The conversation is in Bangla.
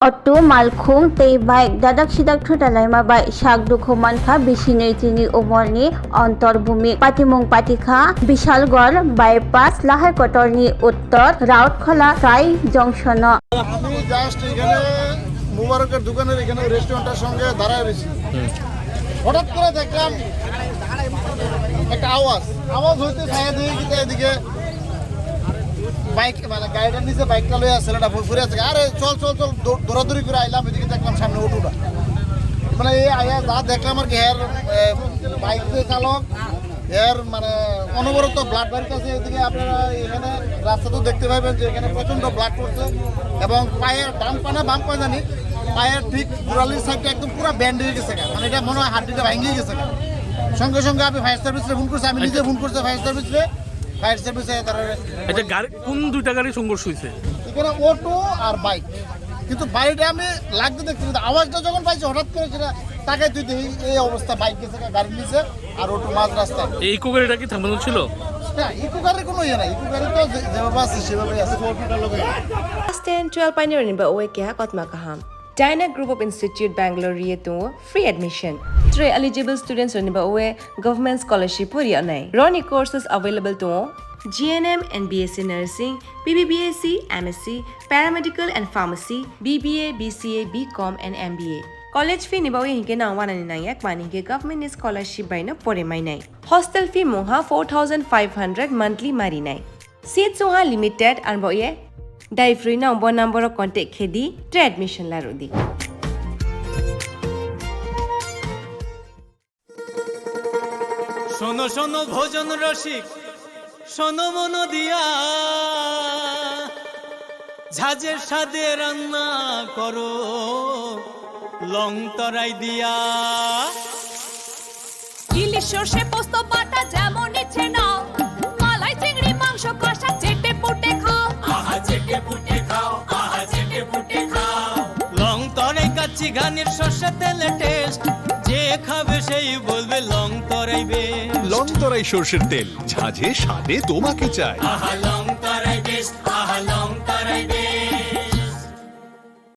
Otto Malkhung tei baik dadak sidak thudalai mabai sak dukhuman kha bisinei tini umorni অন্তর্ভূমি পাতিমুং পাতিখা বিশালগড় বাইপাস লাহাই কটরনি উত্তর রাউতখোলা ট্রাই জংশন। আমি জাস্ট এখানে মুবারকের দোকানের এখানে রেস্টুরেন্টের সঙ্গে দাঁড়ায় রয়েছি, হঠাৎ করে দেখলাম একটা আওয়াজ হইতে ছায়া দিয়ে গিয়ে এদিকে বাইক মানে গাড়িটার নিচে বাইকটা লইয়া ছেলেটা ঘুরে আছে, আরে চল চল চল দৌড়াদৌড়ি করে আইলাম, এদিকে দেখলাম সামনে অটোটা, মানে এই আয়া যা দেখলাম আর কি এর বাইক চালক এর মানে অনবরত ব্লাড বাড়িতেছে। এদিকে আপনারা এখানে রাস্তা তো দেখতে পাবেন যে এখানে প্রচণ্ড ব্লাড পড়ছে এবং পায়ের ডান পানা বাম পা জানি পায়ের ঠিক গোড়ালির সাইডটা একদম পুরো ব্যান্ড হয়ে গেছে, মানে এটা মনে হয় হাড্ডিটা ভেঙে গেছে। সঙ্গে সঙ্গে আমি ফায়ার সার্ভিসে ফোন করছি, আমি নিজে ফোন করছি ফায়ার সার্ভিসে তারা এটা গাড়ি কোন দুইটা গাড়ি সংঘর্ষ হয়েছে? এখানে অটো আর বাইক, কিন্তু বাড়িটা আমি লাগতে দেখছি কিন্তু আওয়াজটা যখন পাইছি হঠাৎ করে সেটা তাকাই তুই দেখি এই অবস্থা, বাইক গেছে গাড়ি নিচে আর অটো মাঝ রাস্তায়। এই ইকো গাড়িটা কি থামানো ছিল? হ্যাঁ, ইকো গাড়ির কোনো ইয়ে নাই, ইকো গাড়ি তো যেভাবে আছে সেভাবে আছে। Class 10-12 pioneer ni ba uwe kya kotma kaham. Dyna Group of Institute Bangalore riye to free admission. 3 eligible students ni ba uwe government scholarship puri anai. Roni courses available to GNM and BSc Nursing, BBBSc, MSc, Paramedical and Pharmacy, BBA, BCA, BCom and MBA. College fee ni ba uwe hinke na wana ni nai ek mani ke government scholarship by no pore mai nai. Hostel fee moha 4500 monthly mari nai. Seats oha limited and ba uwe Dai free na umbo number of contact khedi tre admission la rodi. শোনো শোনো ভোজন রসিক, শোনো মন দিয়া, ঝাঁঝের স্বাদে রান্না করো লং তরাই দিয়া। ইলিশ সর্ষে পোস্ত বাটা যেমন ইচ্ছে নাও, মালাই চিংড়ি মাংস কষা চেটে পুটে খাও, আহা চেটে পুটে খাও, আহা চেটে পুটে খাও। লং তরাই কাচ্চি ঘানির সর্ষে তেলে টেস্ট, যে খাবে সেই বলবে লং তরাই বেশ। লং তরাই সর্ষের তেল, ঝাঁঝে স্বাদে তোমাকে চাই। আহা লং তরাই বেশ, আহা লং তরাই বেশ।